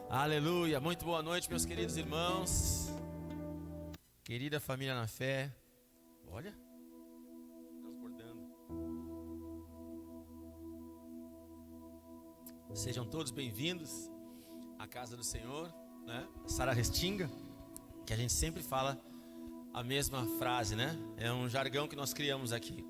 Aleluia, muito boa noite, meus queridos irmãos, querida família na fé. Olha, transbordando. Sejam todos bem-vindos à casa do Senhor, né? Sara Restinga, que a gente sempre fala a mesma frase, né? É um jargão que nós criamos aqui.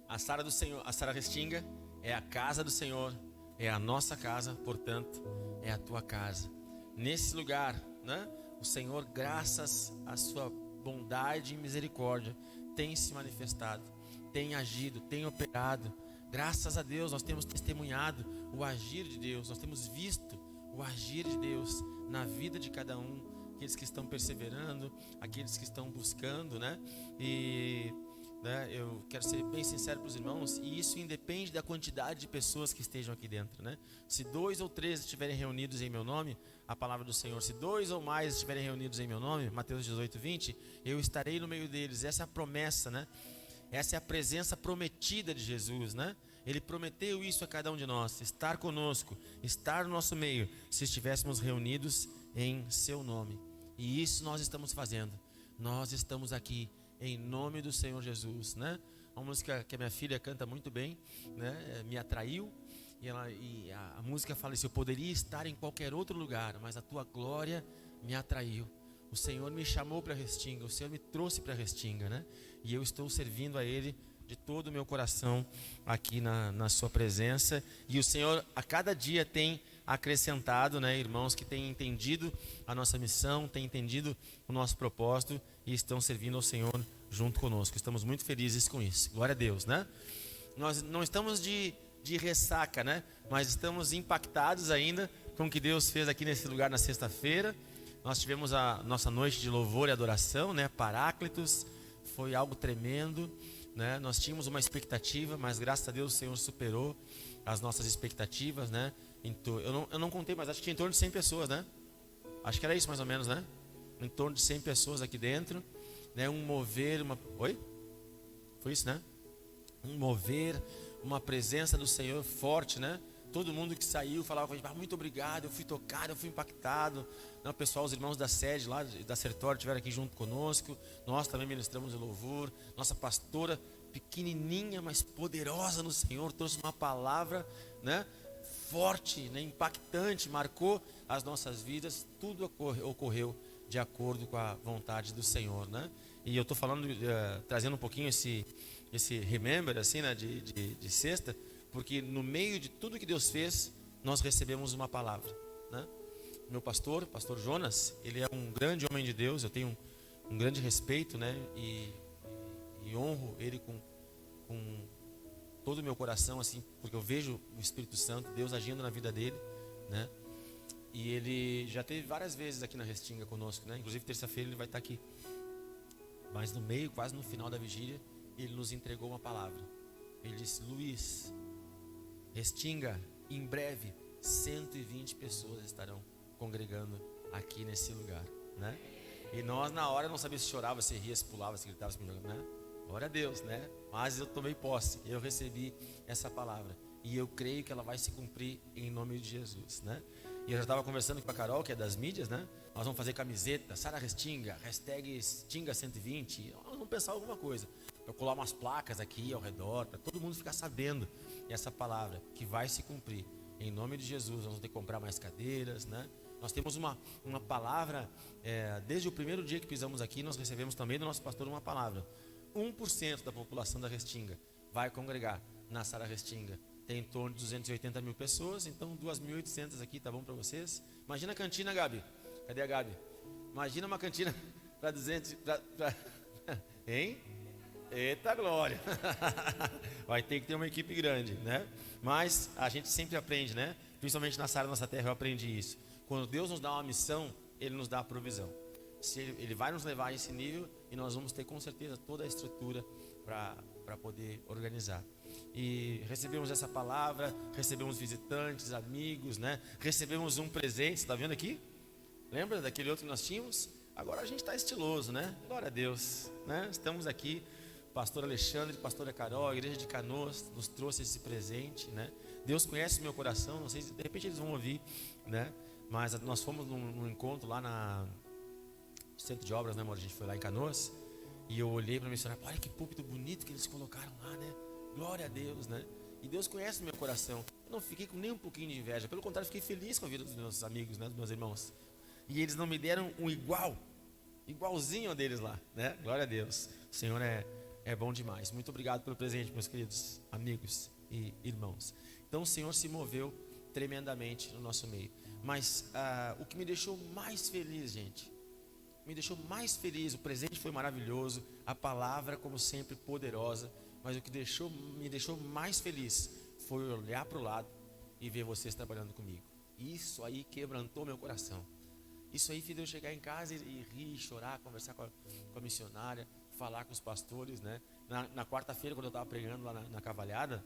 A Sara do Senhor, a Sara Restinga é a casa do Senhor, é a nossa casa, portanto, é a tua casa. Nesse lugar, né? O Senhor, graças à sua bondade e misericórdia, tem se manifestado, tem agido, tem operado. Graças a Deus, nós temos testemunhado o agir de Deus, nós temos visto o agir de Deus na vida de cada um, aqueles que estão perseverando, aqueles que estão buscando, né? Eu quero ser bem sincero para os irmãos, e isso independe da quantidade de pessoas que estejam aqui dentro, né? Se 2 ou 3 estiverem reunidos em meu nome, a palavra do Senhor, se 2 ou mais estiverem reunidos em meu nome, Mateus 18, 20, eu estarei no meio deles. Essa é a promessa, né? Essa é a presença prometida de Jesus, né? Ele prometeu isso a cada um de nós, estar conosco, estar no nosso meio, se estivéssemos reunidos em seu nome. E isso nós estamos fazendo. Nós estamos aqui em nome do Senhor Jesus, né? Uma música que a minha filha canta muito bem, né? Me atraiu. E a música fala assim: eu poderia estar em qualquer outro lugar, mas a tua glória me atraiu. O Senhor me chamou para Restinga, o Senhor me trouxe para Restinga, né? E eu estou servindo a Ele de todo o meu coração aqui na sua presença. E o Senhor a cada dia tem acrescentado, né, irmãos que têm entendido a nossa missão, têm entendido o nosso propósito e estão servindo ao Senhor junto conosco. Estamos muito felizes com isso. Glória a Deus, né? Nós não estamos de ressaca, né? Mas estamos impactados ainda com o que Deus fez aqui nesse lugar na sexta-feira. Nós tivemos a nossa noite de louvor e adoração, né? Paráclitos, foi algo tremendo, né? Nós tínhamos uma expectativa, mas graças a Deus o Senhor superou as nossas expectativas, né? Eu não contei, mas acho que tinha em torno de 100 pessoas, né? Acho que era isso mais ou menos, né? Em torno de 100 pessoas aqui dentro, né? Oi? Foi isso, né? Um mover, uma presença do Senhor forte, né? Todo mundo que saiu falava com a gente: muito obrigado, eu fui tocado, eu fui impactado. O pessoal, os irmãos da sede lá da Sertório estiveram aqui junto conosco. Nós também ministramos o louvor. Nossa pastora, pequenininha, mas poderosa no Senhor, trouxe uma palavra, né? Forte, né? Impactante, marcou as nossas vidas. Tudo ocorreu de acordo com a vontade do Senhor, né? E eu estou falando, trazendo um pouquinho esse remember, assim, né? De sexta, porque no meio de tudo que Deus fez, nós recebemos uma palavra, né? Meu pastor Jonas, ele é um grande homem de Deus. Eu tenho um grande respeito, né? E honro ele com todo o meu coração, assim, porque eu vejo o Espírito Santo, Deus agindo na vida dele, né? E ele já teve várias vezes aqui na Restinga conosco, né? Inclusive terça-feira ele vai estar aqui. Mas no meio, quase no final da vigília, ele nos entregou uma palavra. Ele disse: Luiz, Restinga, em breve 120 pessoas estarão congregando aqui nesse lugar, né? E nós na hora não sabíamos se chorava, se ria, se pulava, se gritava, se me jogava, né? Glória a Deus, né? Mas eu tomei posse, eu recebi essa palavra e eu creio que ela vai se cumprir em nome de Jesus, né? E eu já estava conversando com a Carol, que é das mídias, né? Nós vamos fazer camiseta, Sara Restinga, hashtag Stinga120. Nós vamos pensar alguma coisa para colar umas placas aqui ao redor, para todo mundo ficar sabendo essa palavra que vai se cumprir em nome de Jesus. Nós vamos ter que comprar mais cadeiras, né? Nós temos uma palavra, desde o primeiro dia que pisamos aqui, nós recebemos também do nosso pastor uma palavra. 1% da população da Restinga vai congregar na Sara Restinga. Tem em torno de 280 mil pessoas, então 2.800 aqui, tá bom para vocês? Imagina a cantina, Gabi. Cadê a Gabi? Imagina uma cantina para 200, hein? Eita glória! Vai ter que ter uma equipe grande, né? Mas a gente sempre aprende, né? Principalmente na Sara Nossa Terra eu aprendi isso. Quando Deus nos dá uma missão, Ele nos dá a provisão. Ele vai nos levar a esse nível e nós vamos ter com certeza toda a estrutura para poder organizar. E recebemos essa palavra, recebemos visitantes, amigos, né? Recebemos um presente, você está vendo aqui? Lembra daquele outro que nós tínhamos? Agora a gente está estiloso, né? Glória a Deus, né? Estamos aqui, pastor Alexandre, pastora Carol, a igreja de Canoas nos trouxe esse presente, né? Deus conhece o meu coração, não sei se de repente eles vão ouvir, né? Mas nós fomos num encontro lá na Centro de Obras, né, amor? A gente foi lá em Canoas. E eu olhei para a missionária, olha que púlpito bonito que eles colocaram lá, né? Glória a Deus, né? E Deus conhece o meu coração. Eu não fiquei com nem um pouquinho de inveja. Pelo contrário, fiquei feliz com a vida dos meus amigos, né? Dos meus irmãos. E eles não me deram um igualzinho a deles lá, né? Glória a Deus. O Senhor é bom demais. Muito obrigado pelo presente, meus queridos amigos e irmãos. Então o Senhor se moveu tremendamente no nosso meio. Mas o que me deixou mais feliz, gente, me deixou mais feliz, o presente foi maravilhoso, a palavra, como sempre, poderosa, mas o que me deixou mais feliz foi olhar para o lado e ver vocês trabalhando comigo. Isso aí quebrantou meu coração. Isso aí fez eu chegar em casa e rir, chorar, conversar com a missionária, falar com os pastores, né? Na quarta-feira, quando eu estava pregando lá na Cavalhada,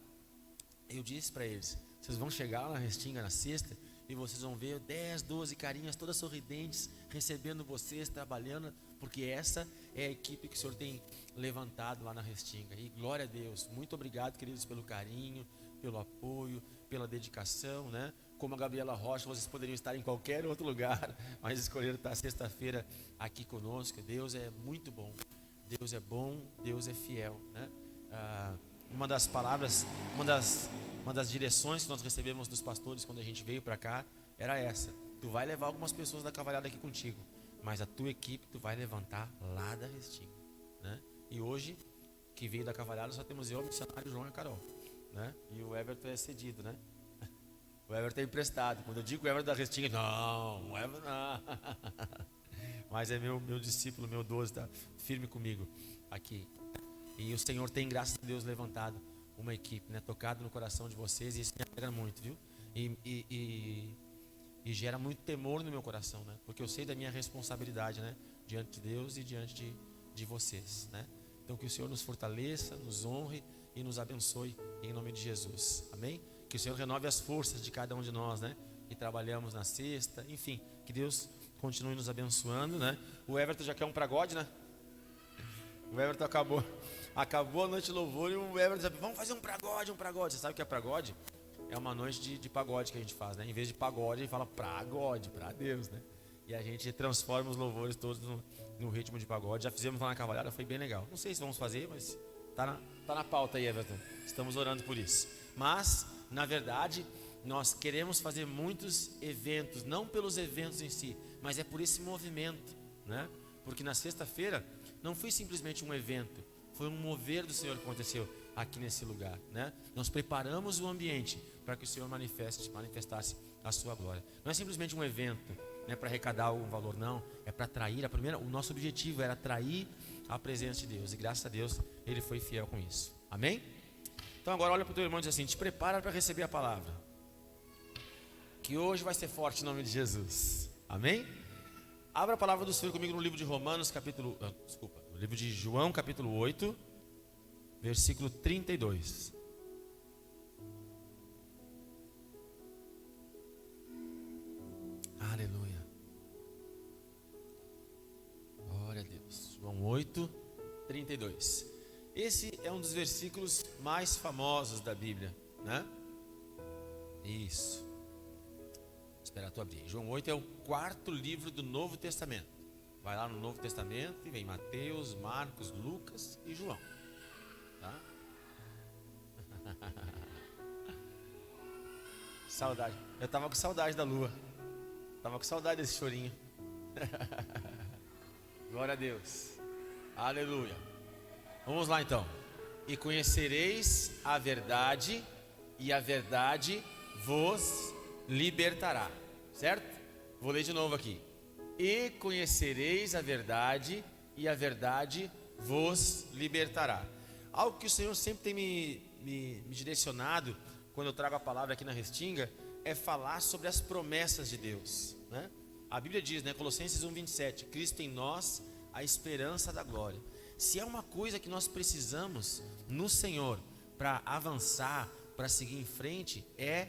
eu disse para eles, vocês vão chegar lá na Restinga na sexta, e vocês vão ver 10, 12 carinhas todas sorridentes, recebendo vocês, trabalhando, porque essa é a equipe que o Senhor tem levantado lá na Restinga. E glória a Deus, muito obrigado, queridos, pelo carinho, pelo apoio, pela dedicação, né? Como a Gabriela Rocha, vocês poderiam estar em qualquer outro lugar, mas escolheram estar sexta-feira aqui conosco. Deus é muito bom, Deus é bom, Deus é fiel, né? Uma das palavras, uma das direções que nós recebemos dos pastores quando a gente veio para cá era essa: tu vai levar algumas pessoas da Cavalhada aqui contigo, mas a tua equipe tu vai levantar lá da Restinga, né? E hoje, que veio da Cavalhada, só temos eu, o missionário João e a Carol, né? E o Everton é cedido, né? O Everton é emprestado. Quando eu digo o Everton da Restinga, não, o Everton não. Mas é meu discípulo, meu 12, tá firme comigo aqui. E o Senhor tem, graças a Deus, levantado uma equipe, né? Tocado no coração de vocês, e isso me alegra muito, viu? E gera muito temor no meu coração, né? Porque eu sei da minha responsabilidade, né? Diante de Deus e diante de vocês, né? Então que o Senhor nos fortaleça, nos honre e nos abençoe em nome de Jesus, amém? Que o Senhor renove as forças de cada um de nós, né? E trabalhamos na sexta, enfim, que Deus continue nos abençoando, né? O Everton já quer um pagode, né? O Everton acabou a noite de louvor e o Everton disse, vamos fazer um pagode. Você sabe o que é pagode? É uma noite de pagode que a gente faz, né? Em vez de pagode, a gente fala pagode, pra Deus, né? E a gente transforma os louvores todos no ritmo de pagode. Já fizemos lá na Cavalhada, foi bem legal. Não sei se vamos fazer, mas tá na pauta aí, Everton. Estamos orando por isso. Mas, na verdade, nós queremos fazer muitos eventos, não pelos eventos em si, mas é por esse movimento, né? Porque na sexta-feira não foi simplesmente um evento, foi um mover do Senhor que aconteceu aqui nesse lugar, né? Nós preparamos o ambiente para que o Senhor manifestasse a sua glória. Não é simplesmente um evento, né, para arrecadar algum valor, não. É para atrair, o nosso objetivo era atrair a presença de Deus, e graças a Deus Ele foi fiel com isso, amém? Então agora olha para o teu irmão e diz assim, te prepara para receber a palavra, que hoje vai ser forte em nome de Jesus, amém? Abra a palavra do Senhor comigo no livro de no livro de João, capítulo 8, versículo 32. Aleluia. Glória a Deus. João 8, 32. Esse é um dos versículos mais famosos da Bíblia, né? Isso. Espera tu abrir. João 8 é o quarto livro do Novo Testamento. Vai lá no Novo Testamento e vem Mateus, Marcos, Lucas e João, tá? Saudade. Eu tava com saudade da lua. Tava com saudade desse chorinho. Glória a Deus. Aleluia. Vamos lá então. E conhecereis a verdade, e a verdade vos libertará. Certo? Vou ler de novo aqui. E conhecereis a verdade, e a verdade vos libertará. Algo que o Senhor sempre tem me direcionado quando eu trago a palavra aqui na Restinga é falar sobre as promessas de Deus, né? A Bíblia diz, né, Colossenses 1:27, Cristo em nós, a esperança da glória. Se é uma coisa que nós precisamos no Senhor para avançar, para seguir em frente, é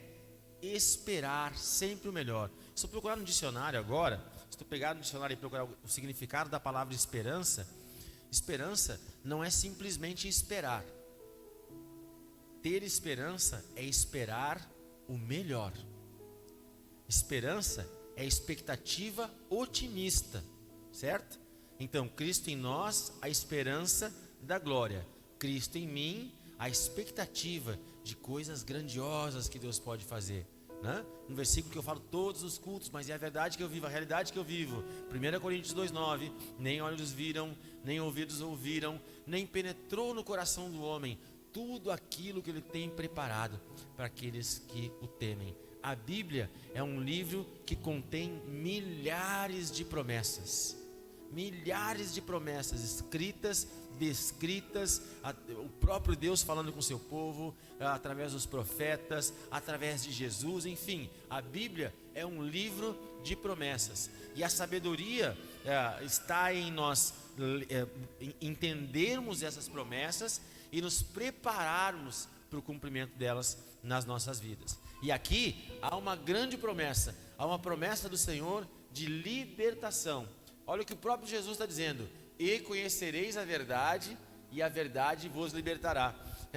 esperar sempre o melhor. Se eu procurar no dicionário agora, se tu pegar no dicionário e procurar o significado da palavra esperança, esperança não é simplesmente esperar. Ter esperança é esperar o melhor. Esperança é expectativa otimista, certo? Então, Cristo em nós, a esperança da glória. Cristo em mim, a expectativa de coisas grandiosas que Deus pode fazer, né? No versículo que eu falo todos os cultos, mas é a verdade que eu vivo, a realidade que eu vivo. 1 Coríntios 2,9: nem olhos viram, nem ouvidos ouviram, nem penetrou no coração do homem tudo aquilo que Ele tem preparado para aqueles que o temem. A Bíblia é um livro que contém milhares de promessas escritas, descritas, o próprio Deus falando com o seu povo, através dos profetas, através de Jesus, enfim, a Bíblia é um livro de promessas, e a sabedoria está em nós entendermos essas promessas e nos prepararmos para o cumprimento delas nas nossas vidas. E aqui há uma grande promessa, há uma promessa do Senhor de libertação. Olha o que o próprio Jesus está dizendo: e conhecereis a verdade, e a verdade vos libertará.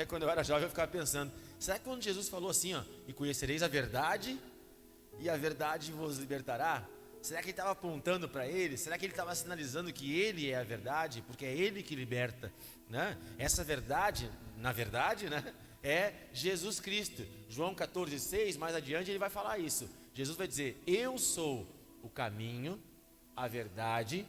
Quando eu era jovem eu ficava pensando, será que quando Jesus falou assim, e conhecereis a verdade, e a verdade vos libertará, será que ele estava apontando para ele? Será que ele estava sinalizando que ele é a verdade? Porque é ele que liberta, né? Essa verdade, na verdade, né, é Jesus Cristo. João 14,6, mais adiante ele vai falar isso. Jesus vai dizer: eu sou o caminho, a verdade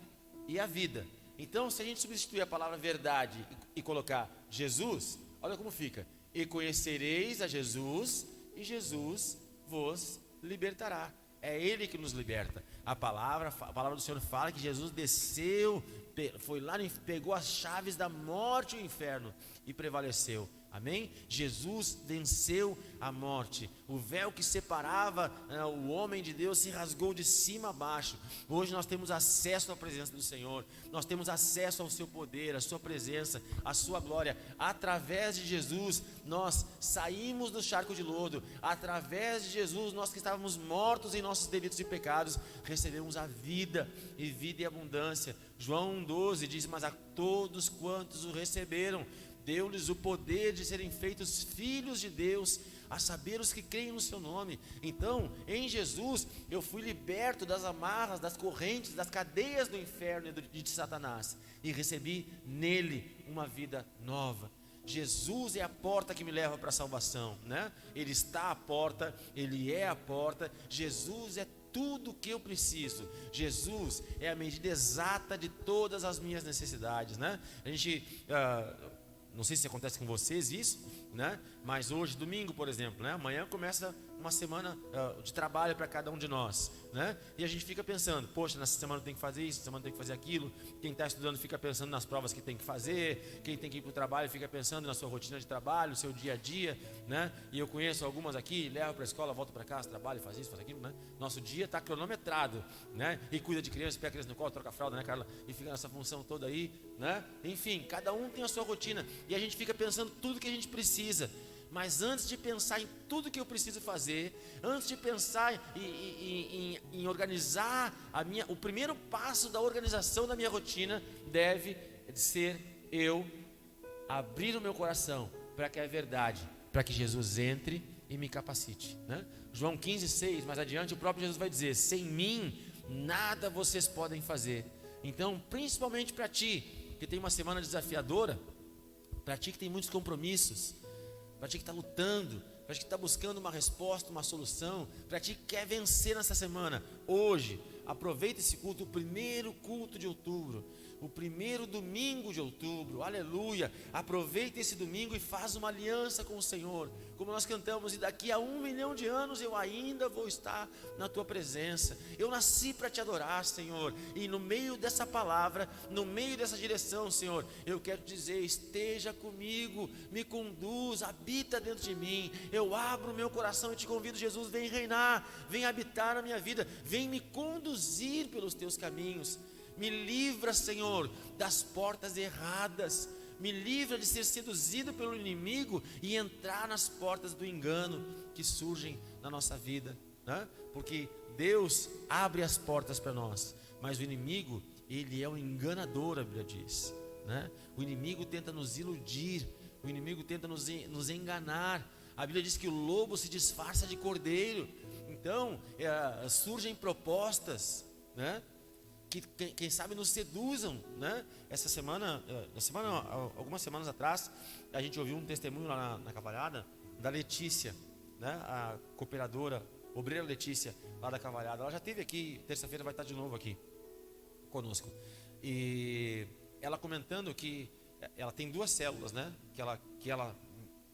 e a vida. Então, se a gente substituir a palavra verdade e colocar Jesus, olha como fica: e conhecereis a Jesus, e Jesus vos libertará. É Ele que nos liberta. A palavra do Senhor fala que Jesus desceu, foi lá, pegou as chaves da morte e o inferno e prevaleceu. Amém? Jesus venceu a morte. O véu que separava o homem de Deus se rasgou de cima a baixo. Hoje nós temos acesso à presença do Senhor. Nós temos acesso ao seu poder, à sua presença, à sua glória. Através de Jesus nós saímos do charco de lodo. Através de Jesus, nós que estávamos mortos em nossos delitos e pecados, recebemos a vida e vida e abundância. João 1,12 diz: mas a todos quantos o receberam, deu-lhes o poder de serem feitos filhos de Deus, a saber, os que creem no seu nome. Então, em Jesus, eu fui liberto das amarras, das correntes, das cadeias do inferno e de Satanás, e recebi nele uma vida nova. Jesus é a porta que me leva para a salvação, né? Ele está à porta, Ele é a porta. Jesus é tudo o que eu preciso. Jesus é a medida exata de todas as minhas necessidades, né? A gente... não sei se acontece com vocês isso, né? Mas hoje, domingo, por exemplo, né? Amanhã começa uma semana de trabalho para cada um de nós, né? E a gente fica pensando: poxa, nessa semana tem que fazer isso, nessa semana tem que fazer aquilo. Quem está estudando fica pensando nas provas que tem que fazer. Quem tem que ir para o trabalho fica pensando na sua rotina de trabalho, seu dia a dia, né? E eu conheço algumas aqui, leva para a escola, volta para casa, trabalha, faz isso, faz aquilo, né? Nosso dia está cronometrado, né? E cuida de criança, pega a criança no colo, troca a fralda, né, Carla? E fica nessa função toda aí, né? Enfim, cada um tem a sua rotina, e a gente fica pensando tudo que a gente precisa. Mas antes de pensar em tudo que eu preciso fazer, antes de pensar em organizar o primeiro passo da organização da minha rotina deve ser eu abrir o meu coração para que a verdade, para que Jesus entre e me capacite, né? João 15,6, mais adiante o próprio Jesus vai dizer: sem mim nada vocês podem fazer. Então, principalmente para ti que tem uma semana desafiadora, para ti que tem muitos compromissos, para ti que está lutando, para ti que está buscando uma resposta, uma solução, para ti que quer vencer nessa semana, hoje, aproveita esse culto, o primeiro culto de outubro, o primeiro domingo de outubro, aleluia. Aproveita esse domingo e faz uma aliança com o Senhor, como nós cantamos: e daqui a 1 milhão de anos eu ainda vou estar na tua presença. Eu nasci para te adorar, Senhor, e no meio dessa palavra, no meio dessa direção, Senhor, eu quero dizer: esteja comigo, me conduz, habita dentro de mim. Eu abro o meu coração e te convido, Jesus, vem reinar, vem habitar na minha vida, vem me conduzir pelos teus caminhos. Me livra, Senhor, das portas erradas. Me livra de ser seduzido pelo inimigo e entrar nas portas do engano que surgem na nossa vida, né? Porque Deus abre as portas para nós, mas o inimigo, ele é um enganador, a Bíblia diz, né? O inimigo tenta nos iludir, o inimigo tenta nos enganar. A Bíblia diz que o lobo se disfarça de cordeiro. Então, surgem propostas, né? Que quem sabe nos seduzam, né? Essa semana, algumas semanas atrás, a gente ouviu um testemunho lá na Cavalhada da Letícia, né? A cooperadora, obreira Letícia, lá da Cavalhada. Ela já esteve aqui, terça-feira vai estar de novo aqui conosco. E ela comentando que ela tem 2 células, né? Que ela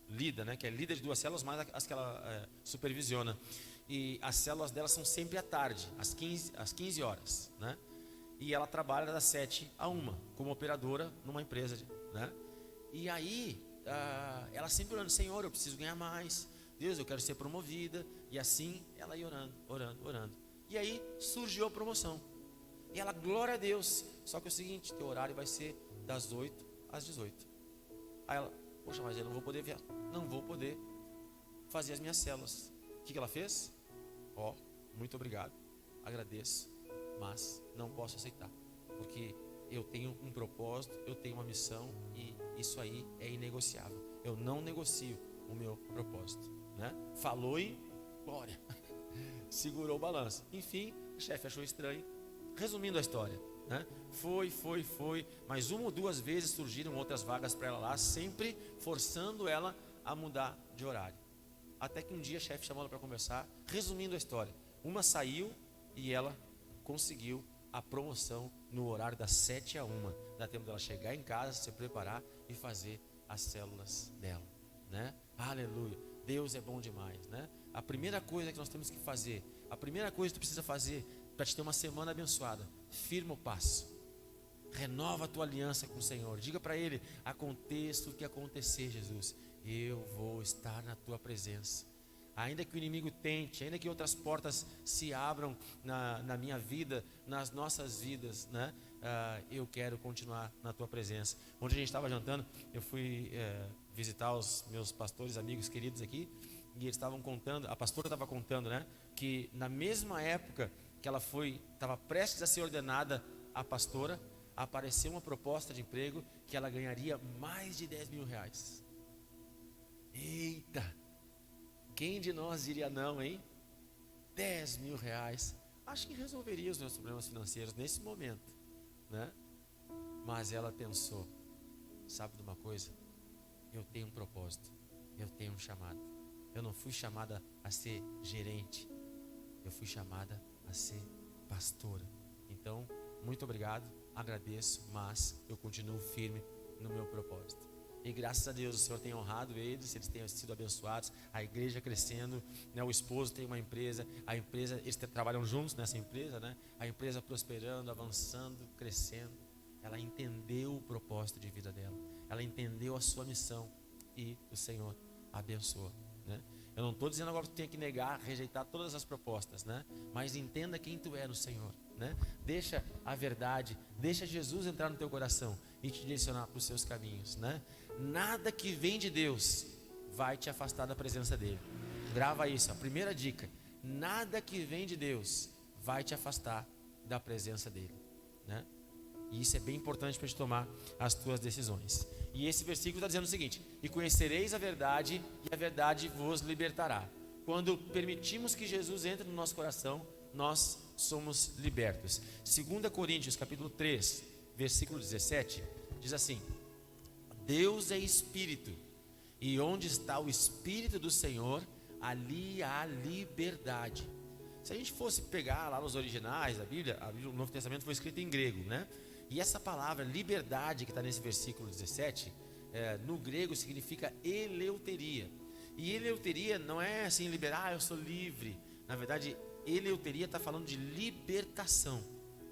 lida, né? Que é líder de 2 células, mais as que ela supervisiona. E as células dela são sempre à tarde, às 15 horas, né? E ela trabalha das 7 a 1 como operadora numa empresa, né? E aí, ela sempre orando: Senhor, eu preciso ganhar mais. Deus, eu quero ser promovida. E assim, ela ia orando. E aí, surgiu a promoção. E ela, glória a Deus. Só que é o seguinte, teu horário vai ser das 8 às 18. Aí ela, poxa, mas eu não vou poder fazer as minhas células. O que ela fez? Muito obrigado, agradeço, mas não posso aceitar, porque eu tenho um propósito, eu tenho uma missão, e isso aí é inegociável. Eu não negocio o meu propósito, né? Falou e glória. Segurou o balanço. Enfim, o chefe achou estranho. Resumindo a história, né? Foi, mas 1 ou 2 vezes surgiram outras vagas para ela lá, sempre forçando ela a mudar de horário. Até que um dia a chefe chamou ela para conversar. Resumindo a história, uma saiu e ela conseguiu a promoção no horário das 7 a 1. Dá tempo dela chegar em casa, se preparar e fazer as células dela, né? Aleluia, Deus é bom demais, né? A primeira coisa que nós temos que fazer, a primeira coisa que tu precisa fazer para te ter uma semana abençoada: firma o passo, renova a tua aliança com o Senhor. Diga para Ele: aconteça o que acontecer, Jesus, eu vou estar na tua presença. Ainda que o inimigo tente, ainda que outras portas se abram na minha vida, nas nossas vidas, né? Eu quero continuar na tua presença. Onde a gente estava jantando, eu fui visitar os meus pastores, amigos queridos aqui, e eles estavam contando, a pastora estava contando, né? Que na mesma época que ela estava prestes a ser ordenada a pastora, apareceu uma proposta de emprego que ela ganharia mais de 10 mil reais. Eita! Quem de nós diria não, hein? 10 mil reais. Acho que resolveria os meus problemas financeiros nesse momento, né? Mas ela pensou: sabe de uma coisa? Eu tenho um propósito, eu tenho um chamado. Eu não fui chamada a ser gerente, eu fui chamada a ser pastora. Então, muito obrigado, agradeço, mas eu continuo firme no meu propósito. E graças a Deus o Senhor tem honrado eles têm sido abençoados, a igreja crescendo, né? O esposo tem uma empresa, eles trabalham juntos nessa empresa, né? A empresa prosperando, avançando, crescendo. Ela entendeu o propósito de vida dela, ela entendeu a sua missão, e o Senhor abençoou, né? Eu não estou dizendo agora que tu tem que negar, rejeitar todas as propostas, né? Mas entenda quem tu é no Senhor, né? Deixa a verdade, deixa Jesus entrar no teu coração e te direcionar para os seus caminhos, né? Nada que vem de Deus vai te afastar da presença dele. Grava isso, a primeira dica: nada que vem de Deus vai te afastar da presença dele, né? E isso é bem importante para te tomar as tuas decisões. E esse versículo está dizendo o seguinte: e conhecereis a verdade, e a verdade vos libertará. Quando permitimos que Jesus entre no nosso coração, nós somos libertos. 2 Coríntios capítulo 3, versículo 17, diz assim: Deus é Espírito, e onde está o Espírito do Senhor, ali há liberdade. Se a gente fosse pegar lá nos originais da Bíblia, o Novo Testamento foi escrito em grego, né? E essa palavra liberdade que está nesse versículo 17, no grego significa eleuteria. E eleuteria não é assim, liberar, eu sou livre. Na verdade, eleuteria está falando de libertação,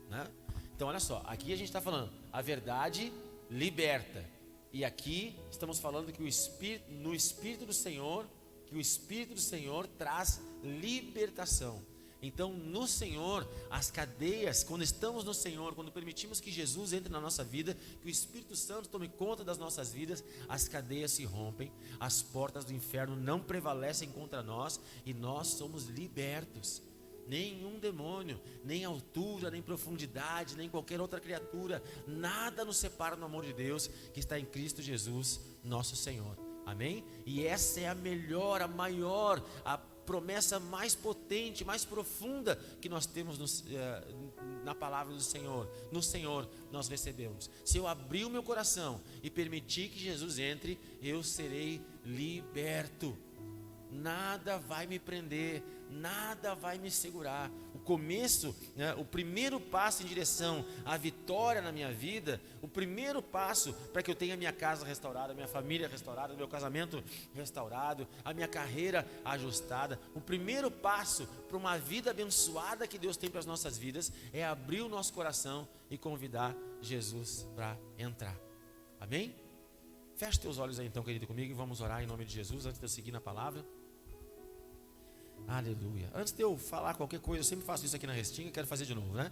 né? Então olha só, aqui a gente está falando, a verdade liberta. E aqui estamos falando que no Espírito do Senhor, que o Espírito do Senhor traz libertação. Então no Senhor, as cadeias, quando estamos no Senhor, quando permitimos que Jesus entre na nossa vida, que o Espírito Santo tome conta das nossas vidas, as cadeias se rompem, as portas do inferno não prevalecem contra nós, e nós somos libertos. Nenhum demônio, nem altura, nem profundidade, nem qualquer outra criatura, nada nos separa do amor de Deus que está em Cristo Jesus, nosso Senhor. Amém? E essa é a melhor, a maior, promessa mais potente, mais profunda que nós temos na palavra do Senhor. No Senhor nós recebemos. Se eu abrir o meu coração e permitir que Jesus entre, eu serei liberto. Nada vai me prender, nada vai me segurar. O começo, né, o primeiro passo em direção à vitória na minha vida, o primeiro passo para que eu tenha minha casa restaurada, minha família restaurada, meu casamento restaurado, a minha carreira ajustada, o primeiro passo para uma vida abençoada que Deus tem para as nossas vidas é abrir o nosso coração e convidar Jesus para entrar. Amém? Feche teus olhos aí então, querido, comigo, e vamos orar em nome de Jesus antes de eu seguir na palavra. Aleluia. Antes de eu falar qualquer coisa, eu sempre faço isso aqui na Restinga, quero fazer de novo, né?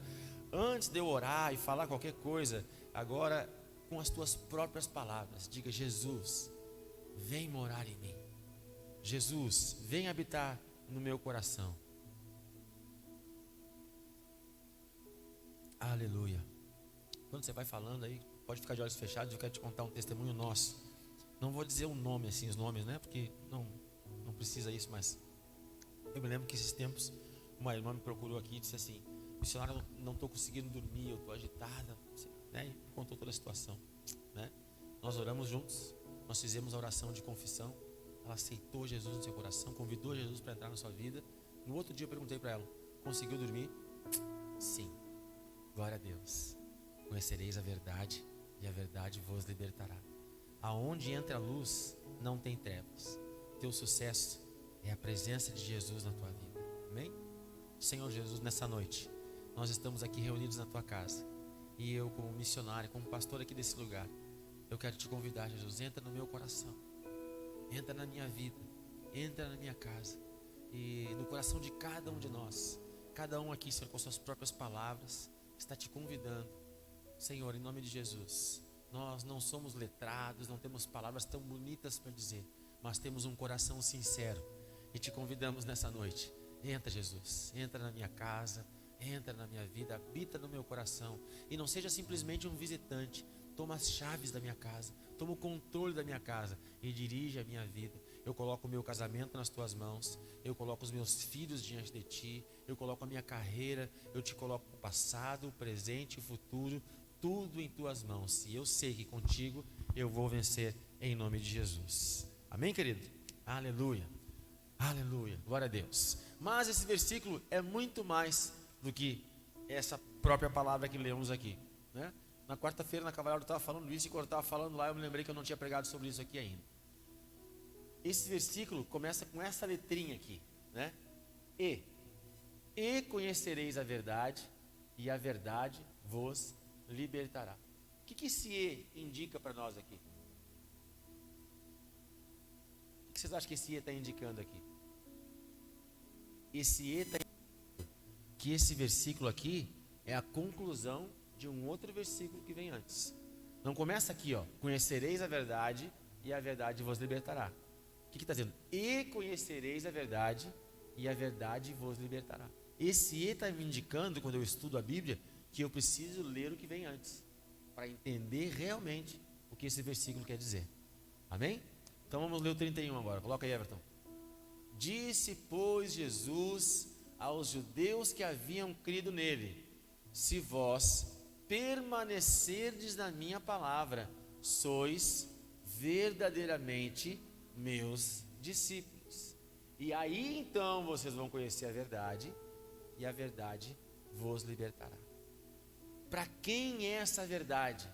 Antes de eu orar e falar qualquer coisa, agora com as tuas próprias palavras, diga: Jesus, vem morar em mim. Jesus, vem habitar no meu coração. Aleluia. Quando você vai falando aí, pode ficar de olhos fechados, eu quero te contar um testemunho nosso. Não vou dizer o nome assim, os nomes, né? Porque não precisa isso, mas eu me lembro que esses tempos uma irmã me procurou aqui e disse assim: missionário, não estou conseguindo dormir, eu estou agitada, né? E contou toda a situação, né? Nós oramos juntos, nós fizemos a oração de confissão, ela aceitou Jesus no seu coração, convidou Jesus para entrar na sua vida. No outro dia eu perguntei para ela: conseguiu dormir? Sim. Glória a Deus. Conhecereis a verdade e a verdade vos libertará. Aonde entra a luz, não tem trevas. Teu sucesso é a presença de Jesus na tua vida. Amém? Senhor Jesus, nessa noite, nós estamos aqui reunidos na tua casa. E eu, como missionário, como pastor aqui desse lugar, eu quero te convidar, Jesus, entra no meu coração. Entra na minha vida. Entra na minha casa. E no coração de cada um de nós. Cada um aqui, Senhor, com suas próprias palavras, está te convidando. Senhor, em nome de Jesus, nós não somos letrados, não temos palavras tão bonitas para dizer, mas temos um coração sincero e te convidamos nessa noite. Entra, Jesus, entra na minha casa, entra na minha vida, habita no meu coração e não seja simplesmente um visitante. Toma as chaves da minha casa, toma o controle da minha casa e dirige a minha vida. Eu coloco o meu casamento nas tuas mãos, eu coloco os meus filhos diante de ti, eu coloco a minha carreira, eu te coloco o passado, o presente, o futuro, tudo em tuas mãos. E eu sei que contigo eu vou vencer em nome de Jesus. Amém, querido? Aleluia, aleluia, glória a Deus. Mas esse versículo é muito mais do que essa própria palavra que lemos aqui, né? Na quarta-feira na Cavalhada eu estava falando isso, e quando eu estava falando lá eu me lembrei que eu não tinha pregado sobre isso aqui ainda. Esse versículo começa com essa letrinha aqui, né? E conhecereis a verdade, e a verdade vos libertará. O que esse E indica para nós aqui? O que vocês acham que esse E está indicando aqui? Esse E está indicando que esse versículo aqui é a conclusão de um outro versículo que vem antes. Não começa aqui, ó, conhecereis a verdade e a verdade vos libertará. O que está dizendo? E conhecereis a verdade e a verdade vos libertará. Esse E está me indicando, quando eu estudo a Bíblia, que eu preciso ler o que vem antes, para entender realmente o que esse versículo quer dizer. Amém? Então vamos ler o 31 agora, coloca aí, Everton. Disse, pois, Jesus aos judeus que haviam crido nele: se vós permanecerdes na minha palavra, sois verdadeiramente meus discípulos. E aí então vocês vão conhecer a verdade, e a verdade vos libertará. Para quem é essa verdade?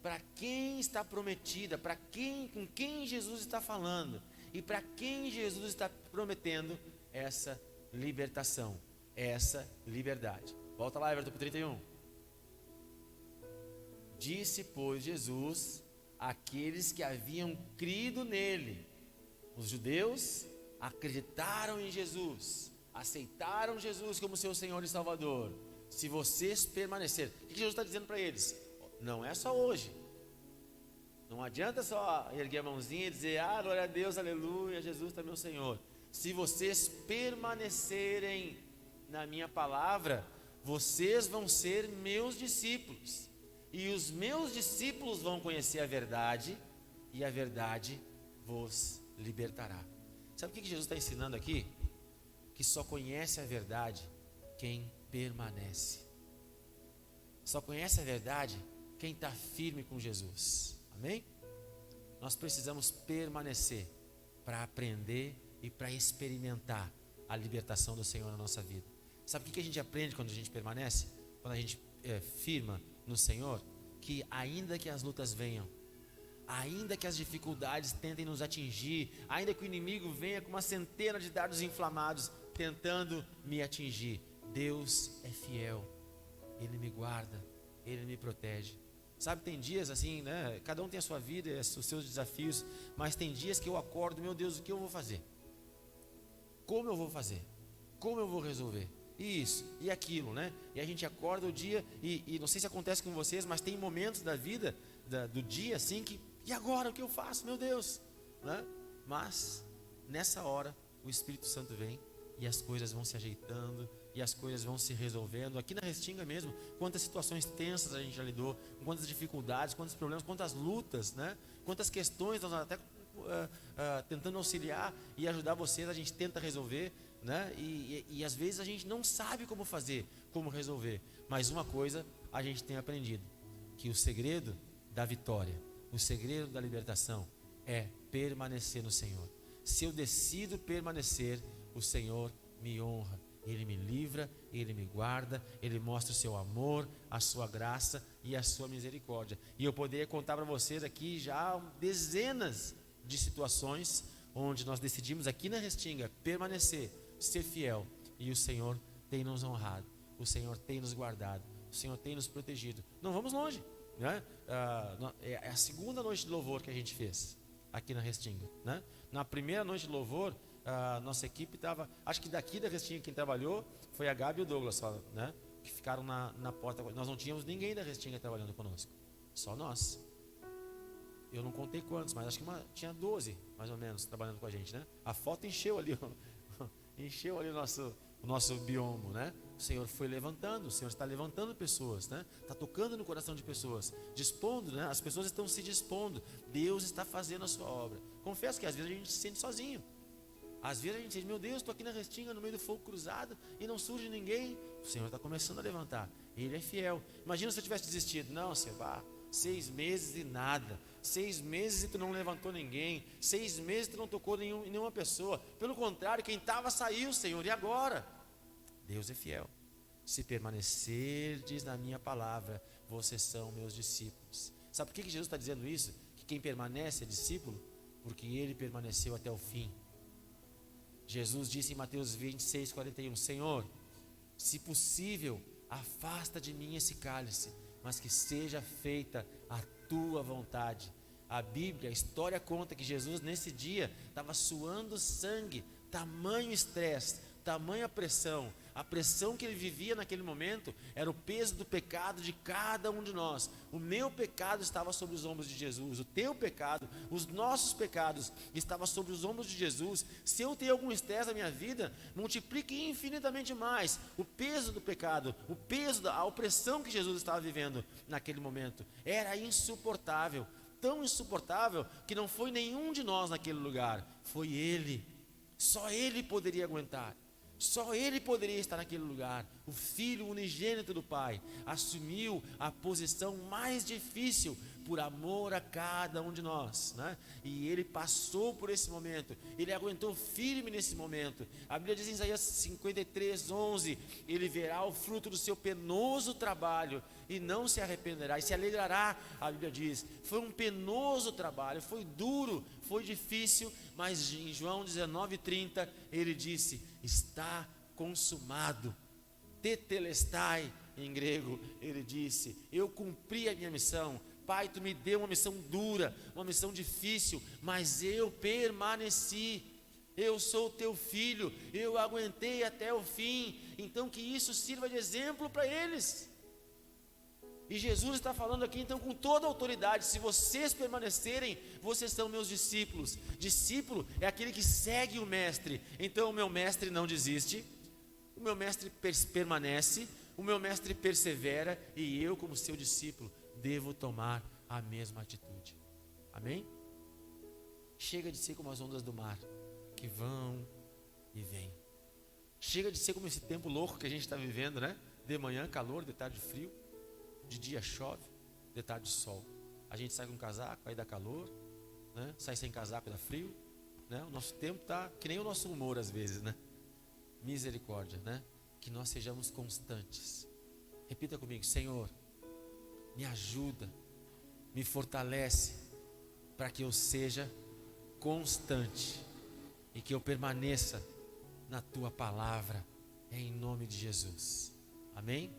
Para quem está prometida? Para quem, com quem Jesus está falando? E para quem Jesus está prometendo essa libertação, essa liberdade? Volta lá, Everton, para o 31. Disse, pois, Jesus àqueles que haviam crido nele. Os judeus acreditaram em Jesus, aceitaram Jesus como seu Senhor e Salvador. Se vocês permanecerem, o que Jesus está dizendo para eles? Não é só hoje. Não adianta só erguer a mãozinha e dizer: ah, glória a Deus, aleluia, Jesus é meu Senhor. Se vocês permanecerem na minha palavra, vocês vão ser meus discípulos. E os meus discípulos vão conhecer a verdade, e a verdade vos libertará. Sabe o que Jesus está ensinando aqui? que só conhece a verdade quem permanece. Só conhece a verdade quem está firme com Jesus. Amém? Nós precisamos permanecer para aprender e para experimentar a libertação do Senhor na nossa vida. Sabe o que a gente aprende quando a gente permanece? Quando a gente firma no Senhor? Que ainda que as lutas venham, ainda que as dificuldades tentem nos atingir, ainda que o inimigo venha com uma centena de dardos inflamados tentando me atingir, Deus é fiel. Ele me guarda, Ele me protege. Sabe, tem dias assim, né? Cada um tem a sua vida, os seus desafios, mas tem dias que eu acordo, meu Deus, o que eu vou fazer? Como eu vou fazer? Como eu vou resolver? Isso e aquilo, né? E a gente acorda o dia e não sei se acontece com vocês, mas tem momentos da vida, do dia assim que, e agora o que eu faço, meu Deus, né? Mas nessa hora o Espírito Santo vem e as coisas vão se ajeitando e as coisas vão se resolvendo. Aqui na Restinga mesmo, quantas situações tensas a gente já lidou, quantas dificuldades, quantos problemas, quantas lutas, né? Quantas questões nós até tentando auxiliar e ajudar vocês, a gente tenta resolver, né? E às vezes a gente não sabe como fazer, como resolver. Mas uma coisa a gente tem aprendido, que o segredo da vitória, o segredo da libertação é permanecer no Senhor. Se eu decido permanecer, o Senhor me honra, Ele me livra, Ele me guarda, Ele mostra o seu amor, a sua graça e a sua misericórdia. E eu poderia contar para vocês aqui já dezenas de situações onde nós decidimos aqui na Restinga permanecer, ser fiel, e o Senhor tem nos honrado, o Senhor tem nos guardado, o Senhor tem nos protegido. Não vamos longe, né? É a segunda noite de louvor que a gente fez aqui na Restinga, né? Na primeira noite de louvor, a nossa equipe estava, acho que daqui da Restinga quem trabalhou foi a Gabi e o Douglas só, né? Que ficaram na porta. Nós não tínhamos ninguém da Restinga trabalhando conosco, só nós. Eu não contei quantos, mas acho que tinha 12 mais ou menos trabalhando com a gente, né? A foto encheu ali o nosso biomo, né? O Senhor foi levantando, o Senhor está levantando pessoas, né? Está tocando no coração de pessoas, dispondo, né? As pessoas estão se dispondo, Deus está fazendo a sua obra. Confesso que às vezes a gente se sente sozinho. Às vezes a gente diz, meu Deus, estou aqui na Restinga, no meio do fogo cruzado, e não surge ninguém. O Senhor está começando a levantar, Ele é fiel. Imagina se eu tivesse desistido. Não, Senhor, 6 meses e nada, 6 meses e tu não levantou ninguém, 6 meses e tu não tocou em nenhuma pessoa. Pelo contrário, quem estava saiu, Senhor, e agora? Deus é fiel. Se permanecerdes na minha palavra, vocês são meus discípulos. Sabe por que Jesus está dizendo isso? Que quem permanece é discípulo? Porque Ele permaneceu até o fim. Jesus disse em Mateus 26, 41, Senhor, se possível, afasta de mim esse cálice, mas que seja feita a tua vontade. A Bíblia, a história conta que Jesus nesse dia estava suando sangue, tamanho estresse, tamanha pressão. A pressão que ele vivia naquele momento era o peso do pecado de cada um de nós. O meu pecado estava sobre os ombros de Jesus, o teu pecado, os nossos pecados estavam sobre os ombros de Jesus. Se eu tenho algum estresse na minha vida, multiplique infinitamente mais o peso do pecado, o peso da opressão que Jesus estava vivendo naquele momento. Era insuportável, tão insuportável que não foi nenhum de nós naquele lugar, foi Ele. Só Ele poderia aguentar. Só Ele poderia estar naquele lugar. O Filho unigênito do Pai assumiu a posição mais difícil por amor a cada um de nós, né? E Ele passou por esse momento, Ele aguentou firme nesse momento. A Bíblia diz em Isaías 53, 11, Ele verá o fruto do seu penoso trabalho e não se arrependerá, e se alegrará. A Bíblia diz, foi um penoso trabalho, foi duro, foi difícil, mas em João 19:30 Ele disse, está consumado. Tetelestai, em grego, Ele disse, eu cumpri a minha missão. Pai, tu me deu uma missão dura, uma missão difícil, mas eu permaneci. Eu sou teu filho, eu aguentei até o fim. Então que isso sirva de exemplo para eles. E Jesus está falando aqui então com toda a autoridade, se vocês permanecerem, vocês são meus discípulos. Discípulo é aquele que segue o mestre. Então o meu mestre não desiste, o meu mestre permanece, o meu mestre persevera, e eu como seu discípulo devo tomar a mesma atitude. Amém? Chega de ser como as ondas do mar, que vão e vêm. Chega de ser como esse tempo louco que a gente está vivendo, né? De manhã calor, de tarde frio, de dia chove, de tarde sol. A gente sai com casaco, aí dá calor, né? Sai sem casaco, dá frio, né? O nosso tempo está que nem o nosso humor às vezes, né? Misericórdia, né? Que nós sejamos constantes. Repita comigo: Senhor, me ajuda, me fortalece, para que eu seja constante e que eu permaneça na tua palavra, em nome de Jesus. Amém?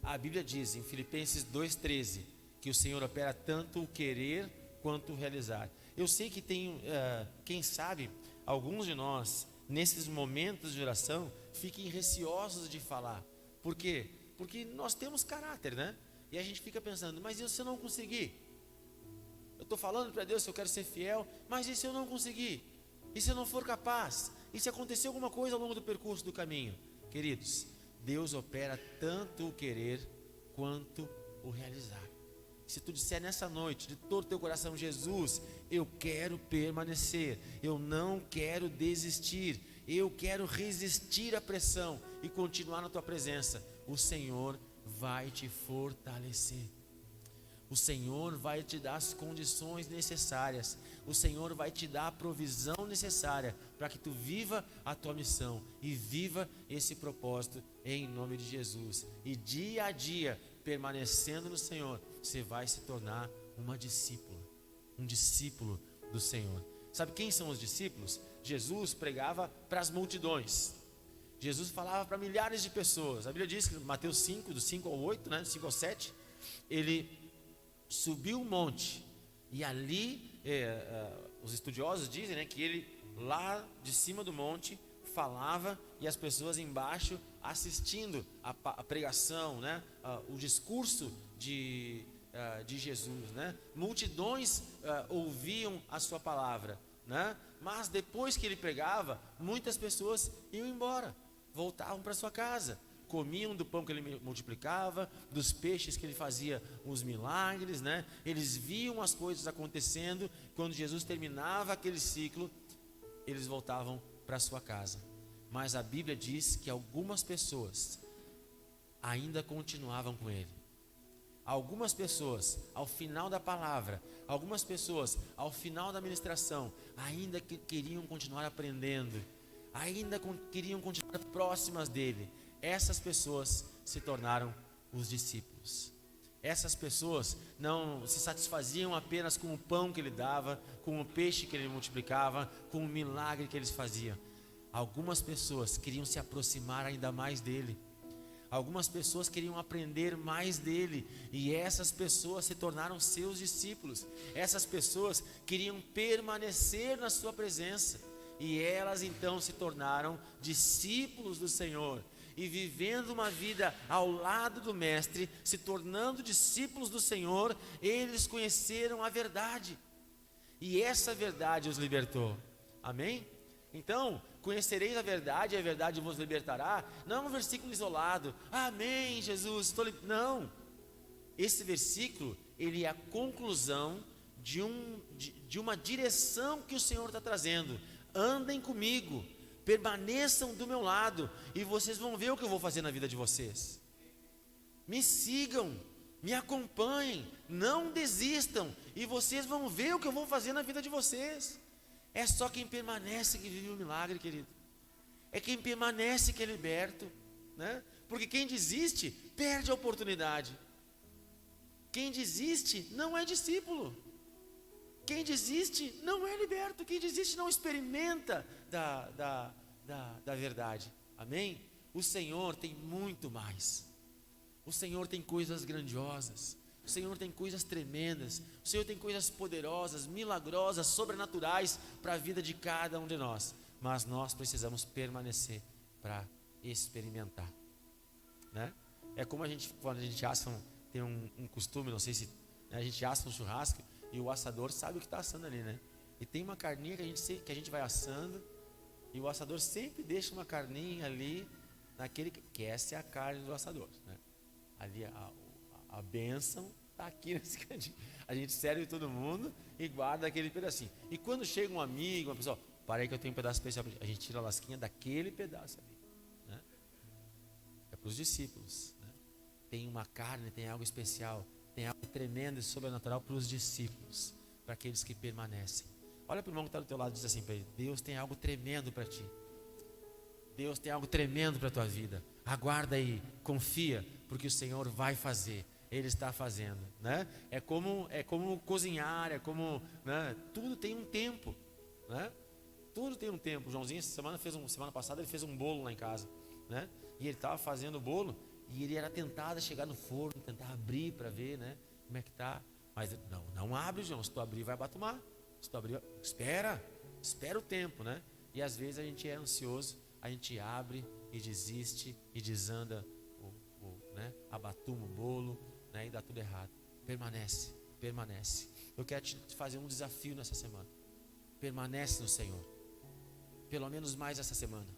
A Bíblia diz em Filipenses 2,13 que o Senhor opera tanto o querer quanto o realizar. Eu sei que tem, quem sabe, alguns de nós, nesses momentos de oração, fiquem receosos de falar. Por quê? Porque nós temos caráter, né? E a gente fica pensando, mas e se eu não conseguir? Eu estou falando para Deus que eu quero ser fiel, mas e se eu não conseguir? E se eu não for capaz? E se acontecer alguma coisa ao longo do percurso do caminho? Queridos, Deus opera tanto o querer quanto o realizar. Se tu disser nessa noite, de todo o teu coração: Jesus, eu quero permanecer, eu não quero desistir, eu quero resistir à pressão e continuar na tua presença, o Senhor vai te fortalecer. O Senhor vai te dar as condições necessárias. O Senhor vai te dar a provisão necessária para que tu viva a tua missão e viva esse propósito em nome de Jesus. E dia a dia, permanecendo no Senhor, você vai se tornar uma discípula, um discípulo do Senhor. Sabe quem são os discípulos? Jesus pregava para as multidões. Jesus falava para milhares de pessoas. A Bíblia diz que Mateus 5, do 5 ao 8, né, 5 ao 7, ele subiu um monte e ali os estudiosos dizem, né, que ele lá de cima do monte falava e as pessoas embaixo assistindo a pregação, né, o discurso de Jesus, né? Multidões ouviam a sua palavra, né? Mas depois que ele pregava, muitas pessoas iam embora, voltavam para sua casa, comiam do pão que ele multiplicava, dos peixes que ele fazia os milagres, né? Eles viam as coisas acontecendo. Quando Jesus terminava aquele ciclo, eles voltavam para sua casa. Mas a Bíblia diz que algumas pessoas ainda continuavam com ele. Algumas pessoas ao final da palavra, algumas pessoas ao final da ministração, ainda queriam continuar aprendendo, ainda queriam continuar próximas dele. Essas pessoas se tornaram os discípulos. Essas pessoas não se satisfaziam apenas com o pão que ele dava, com o peixe que ele multiplicava, com o milagre que eles faziam. Algumas pessoas queriam se aproximar ainda mais dele. Algumas pessoas queriam aprender mais dele, e essas pessoas se tornaram seus discípulos. Essas pessoas queriam permanecer na sua presença, e elas então se tornaram discípulos do Senhor. E vivendo uma vida ao lado do Mestre, se tornando discípulos do Senhor, eles conheceram a verdade, e essa verdade os libertou. Amém? Então, conhecereis a verdade vos libertará. Não é um versículo isolado. Amém, Jesus, não. Esse versículo, ele é a conclusão de uma direção que o Senhor está trazendo. Andem comigo, permaneçam do meu lado, e vocês vão ver o que eu vou fazer na vida de vocês. Me sigam, me acompanhem, não desistam, e vocês vão ver o que eu vou fazer na vida de vocês. É só quem permanece que vive o milagre, querido. É quem permanece que é liberto, né? Porque quem desiste perde a oportunidade. Quem desiste não é discípulo. Quem desiste não é liberto. Quem desiste não experimenta da verdade. Amém? O Senhor tem muito mais. O Senhor tem coisas grandiosas. O Senhor tem coisas tremendas. O Senhor tem coisas poderosas, milagrosas, sobrenaturais para a vida de cada um de nós. Mas nós precisamos permanecer para experimentar, né? É como quando a gente assa, tem um costume, não sei se, né, a gente assa um churrasco e o assador sabe o que está assando ali, né? E tem uma carninha que a gente vai assando, e o assador sempre deixa uma carninha ali, que essa é a carne do assador, né? Ali a bênção está aqui nesse cantinho. A gente serve todo mundo e guarda aquele pedacinho. E quando chega um amigo, uma pessoa, para aí que eu tenho um pedaço especial, a gente tira a lasquinha daquele pedaço ali. para os discípulos, né? Tem uma carne, tem algo especial, tem algo tremendo e sobrenatural para os discípulos, para aqueles que permanecem. Olha para o irmão que está do teu lado e diz assim para ele: Deus tem algo tremendo para ti. Deus tem algo tremendo para a tua vida. Aguarda aí, confia, porque o Senhor vai fazer. Ele está fazendo, né? É como cozinhar, é como, né? Tudo tem um tempo, né? Tudo tem um tempo. O Joãozinho semana passada ele fez um bolo lá em casa, né? E ele estava fazendo o bolo e ele era tentado a chegar no forno, tentar abrir para ver, né? Como é que tá? Mas não abre, João. Se tu abrir vai batumar. Se tu abrir, espera o tempo, né? E às vezes a gente é ansioso, a gente abre e desiste e desanda, né? Abatuma o bolo, né? E dá tudo errado. Permanece. Eu quero te fazer um desafio nessa semana. Permanece no Senhor, pelo menos mais essa semana.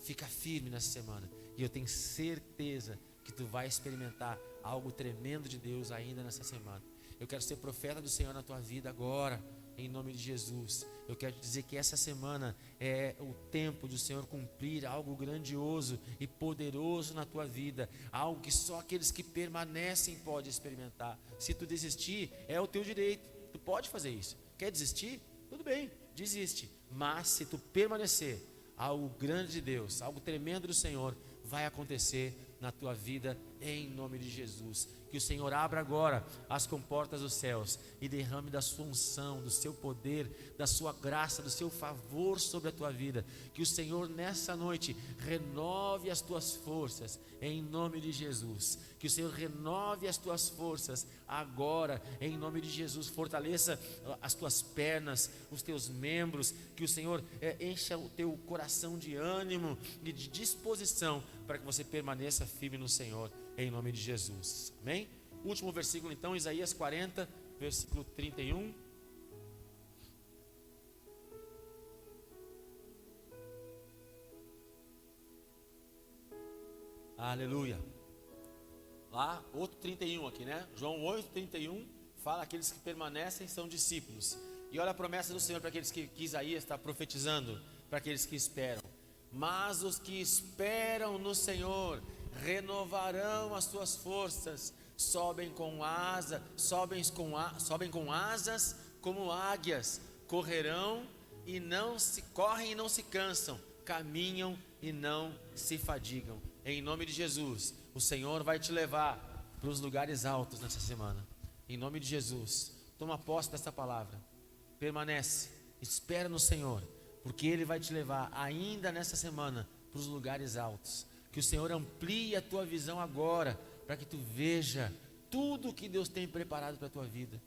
Fica firme nessa semana, e eu tenho certeza que tu vai experimentar algo tremendo de Deus ainda nessa semana. Eu quero ser profeta do Senhor na tua vida agora, em nome de Jesus. Eu quero te dizer que essa semana é o tempo do Senhor cumprir algo grandioso e poderoso na tua vida, algo que só aqueles que permanecem podem experimentar. Se tu desistir, é o teu direito, tu pode fazer isso. Quer desistir? Tudo bem, desiste. Mas se tu permanecer, algo grande de Deus, algo tremendo do Senhor vai acontecer na tua vida, em nome de Jesus. Que o Senhor abra agora as comportas dos céus e derrame da sua unção, do seu poder, da sua graça, do seu favor sobre a tua vida. Que o Senhor nessa noite renove as tuas forças, em nome de Jesus. Que o Senhor renove as tuas forças agora, em nome de Jesus. Fortaleça as tuas pernas, os teus membros. Que o Senhor encha o teu coração de ânimo e de disposição para que você permaneça firme no Senhor, em nome de Jesus. Amém? Último versículo então, Isaías 40, versículo 31. Aleluia. Lá, outro 31 aqui, né? João 8, 31, fala: aqueles que permanecem são discípulos. E olha a promessa do Senhor para aqueles que Isaías está profetizando, para aqueles que esperam. Mas os que esperam no Senhor renovarão as suas forças, sobem com asas como águias, correm e não se cansam, caminham e não se fadigam. Em nome de Jesus, o Senhor vai te levar para os lugares altos nessa semana. Em nome de Jesus, toma posse dessa palavra. Permanece, espera no Senhor, porque Ele vai te levar ainda nessa semana para os lugares altos. Que o Senhor amplie a tua visão agora, para que tu veja tudo o que Deus tem preparado para a tua vida.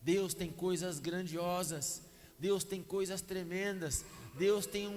Deus tem coisas grandiosas, Deus tem coisas tremendas, Deus tem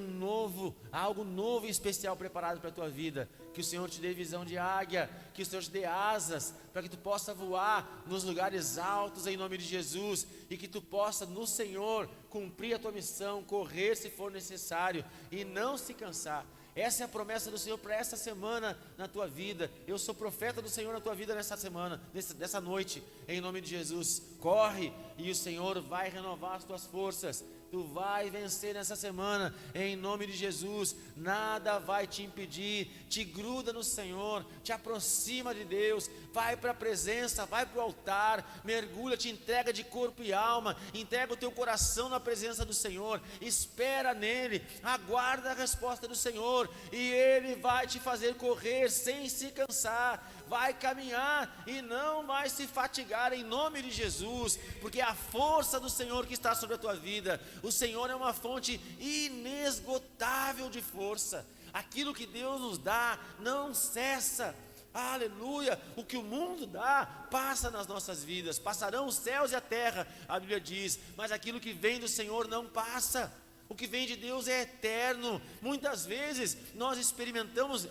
algo novo e especial preparado para a tua vida. Que o Senhor te dê visão de águia, que o Senhor te dê asas, para que tu possa voar nos lugares altos em nome de Jesus, e que tu possa no Senhor cumprir a tua missão, correr se for necessário e não se cansar. Essa é a promessa do Senhor para essa semana na tua vida. Eu sou profeta do Senhor na tua vida nessa semana, nessa noite, em nome de Jesus. Corre e o Senhor vai renovar as tuas forças. Tu vai vencer nessa semana, em nome de Jesus. Nada vai te impedir. Te gruda no Senhor, te aproxima de Deus, vai para a presença, vai para o altar, mergulha, te entrega de corpo e alma, entrega o teu coração na presença do Senhor, espera nele, aguarda a resposta do Senhor, e Ele vai te fazer correr sem se cansar, vai caminhar e não vai se fatigar em nome de Jesus, porque é a força do Senhor que está sobre a tua vida. O Senhor é uma fonte inesgotável de força. Aquilo que Deus nos dá não cessa. Aleluia. O que o mundo dá passa nas nossas vidas. Passarão os céus e a terra, a Bíblia diz, mas aquilo que vem do Senhor não passa. O que vem de Deus é eterno. Muitas vezes nós experimentamos,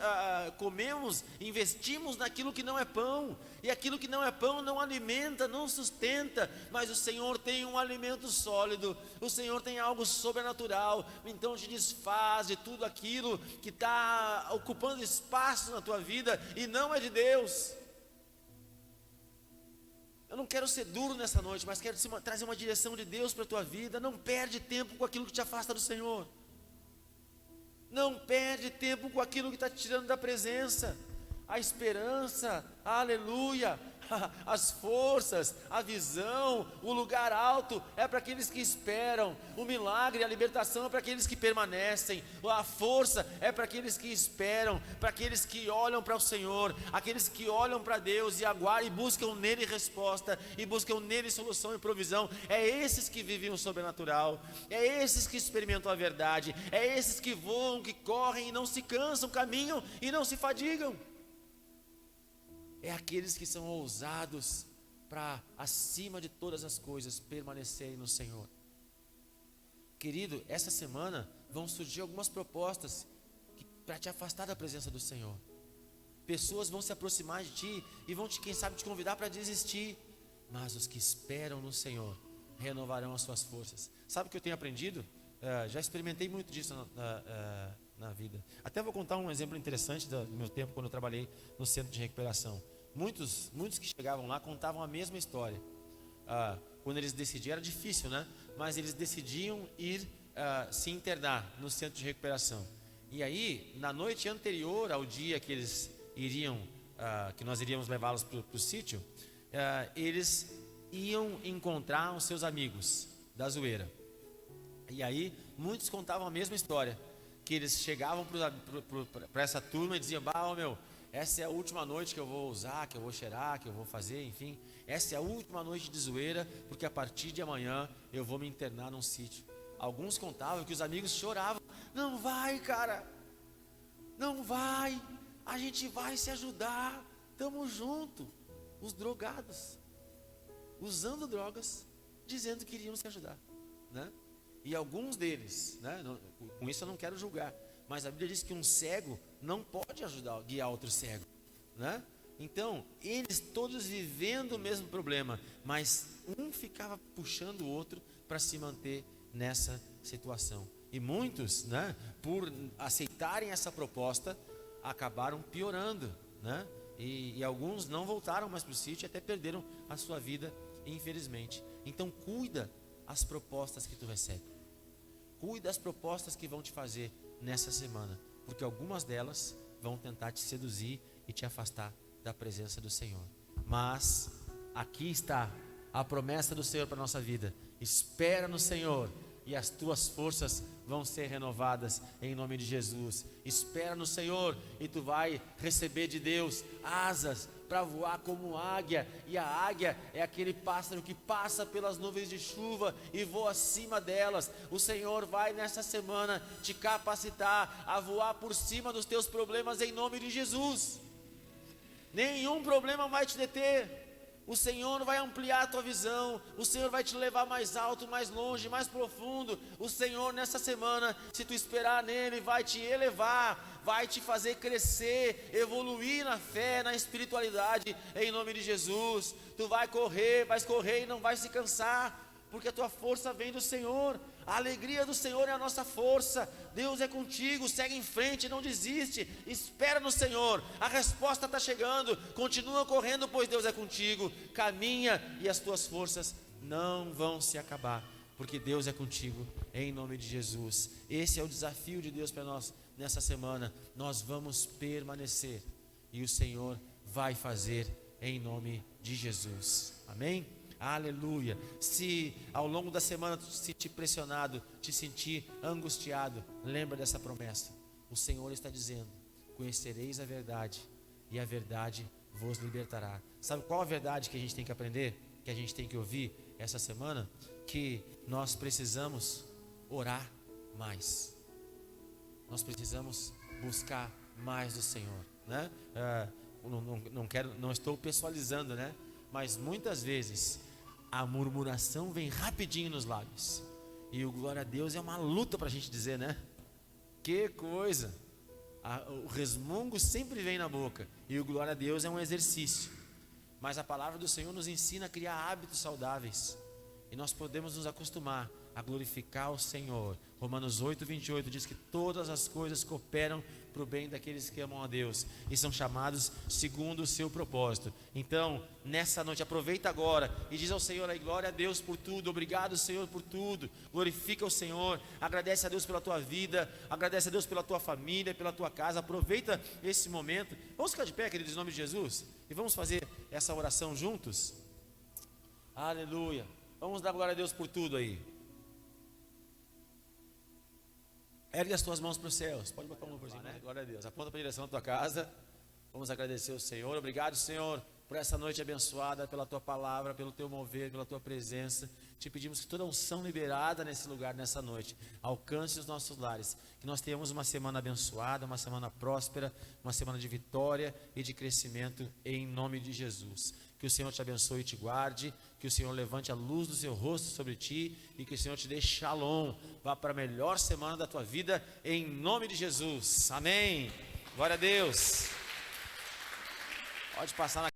comemos, investimos naquilo que não é pão, e aquilo que não é pão não alimenta, não sustenta, mas o Senhor tem um alimento sólido, o Senhor tem algo sobrenatural. Então te desfaz de tudo aquilo que está ocupando espaço na tua vida e não é de Deus. Eu não quero ser duro nessa noite, mas quero trazer uma direção de Deus para a tua vida. Não perde tempo com aquilo que te afasta do Senhor. Não perde tempo com aquilo que está te tirando da presença. a esperança, aleluia, as forças, a visão, o lugar alto é para aqueles que esperam, o milagre, a libertação é para aqueles que permanecem, a força é para aqueles que esperam, para aqueles que olham para o Senhor, aqueles que olham para Deus e aguardam e buscam nele resposta, e buscam nele solução e provisão. É esses que vivem o sobrenatural, é esses que experimentam a verdade, é esses que voam, que correm e não se cansam, caminham e não se fadigam. É aqueles que são ousados para, acima de todas as coisas, permanecerem no Senhor. Querido, essa semana vão surgir algumas propostas para te afastar da presença do Senhor. Pessoas vão se aproximar de ti e vão quem sabe, te convidar para desistir. Mas os que esperam no Senhor renovarão as suas forças. Sabe o que eu tenho aprendido? Já experimentei muito disso na vida. Até vou contar um exemplo interessante do meu tempo quando eu trabalhei no centro de recuperação. Muitos que chegavam lá contavam a mesma história. Quando eles decidiam, era difícil, né? Mas eles decidiam ir se internar no centro de recuperação. E aí, na noite anterior ao dia que eles iriam, que nós iríamos levá-los para o sítio, eles iam encontrar os seus amigos da zoeira. E aí, muitos contavam a mesma história, que eles chegavam para essa turma e diziam: essa é a última noite que eu vou usar, que eu vou cheirar, que eu vou fazer, enfim. Essa é a última noite de zoeira, porque a partir de amanhã eu vou me internar num sítio. Alguns contavam que os amigos choravam: não vai, cara, não vai, a gente vai se ajudar, estamos juntos. Os drogados, usando drogas, dizendo que iriam se ajudar, né? E alguns deles, né, com isso eu não quero julgar, mas a Bíblia diz que um cego não pode guiar outro cego, né? Então, eles todos vivendo o mesmo problema, mas um ficava puxando o outro para se manter nessa situação. E muitos, né, por aceitarem essa proposta, acabaram piorando, né? E alguns não voltaram mais para o sítio, até perderam a sua vida, infelizmente. Então, cuida as propostas que tu recebe. Cuida das propostas que vão te fazer nessa semana, porque algumas delas vão tentar te seduzir e te afastar da presença do Senhor. Mas aqui está a promessa do Senhor para a nossa vida: espera no Senhor e as tuas forças vão ser renovadas em nome de Jesus. Espera no Senhor e tu vai receber de Deus asas para voar como águia. E a águia é aquele pássaro que passa pelas nuvens de chuva e voa acima delas. O Senhor vai nessa semana te capacitar a voar por cima dos teus problemas em nome de Jesus. Nenhum problema vai te deter. O Senhor vai ampliar a tua visão, o Senhor vai te levar mais alto, mais longe, mais profundo. O Senhor nessa semana, se tu esperar nele, vai te elevar, vai te fazer crescer, evoluir na fé, na espiritualidade, em nome de Jesus. Tu vais correr e não vai se cansar, porque a tua força vem do Senhor. A alegria do Senhor é a nossa força. Deus é contigo, segue em frente, não desiste, espera no Senhor, a resposta está chegando, continua correndo, pois Deus é contigo, caminha e as tuas forças não vão se acabar, porque Deus é contigo, em nome de Jesus. Esse é o desafio de Deus para nós nessa semana. Nós vamos permanecer e o Senhor vai fazer em nome de Jesus, amém? Aleluia. Se ao longo da semana tu te sentir pressionado, te sentir angustiado, lembra dessa promessa. O Senhor está dizendo: conhecereis a verdade e a verdade vos libertará. Sabe qual a verdade que a gente tem que aprender, que a gente tem que ouvir essa semana? Que nós precisamos orar mais. Nós precisamos buscar mais do Senhor, né? Não estou pessoalizando, né? Mas muitas vezes a murmuração vem rapidinho nos lábios, e o glória a Deus é uma luta para a gente dizer, né? Que coisa! O resmungo sempre vem na boca, e o glória a Deus é um exercício. Mas a palavra do Senhor nos ensina a criar hábitos saudáveis, e nós podemos nos acostumar a glorificar o Senhor. Romanos 8:28 diz que todas as coisas cooperam para o bem daqueles que amam a Deus e são chamados segundo o seu propósito. Então, nessa noite, aproveita agora e diz ao Senhor aí, glória a Deus por tudo, obrigado Senhor por tudo, glorifica o Senhor, agradece a Deus pela tua vida, agradece a Deus pela tua família, pela tua casa, aproveita esse momento. Vamos ficar de pé, queridos, em nome de Jesus, e vamos fazer essa oração juntos? Aleluia, vamos dar glória a Deus por tudo aí. Ergue as tuas mãos para os céus. Pode botar uma coisinha, né? Glória a Deus. Aponta para a direção da tua casa. Vamos agradecer ao Senhor. Obrigado, Senhor, por essa noite abençoada, pela tua palavra, pelo teu mover, pela tua presença. Te pedimos que toda unção liberada nesse lugar, nessa noite, alcance os nossos lares. Que nós tenhamos uma semana abençoada, uma semana próspera, uma semana de vitória e de crescimento, em nome de Jesus. Que o Senhor te abençoe e te guarde, que o Senhor levante a luz do seu rosto sobre ti e que o Senhor te dê shalom. Vá para a melhor semana da tua vida, em nome de Jesus. Amém. Glória a Deus. Pode passar na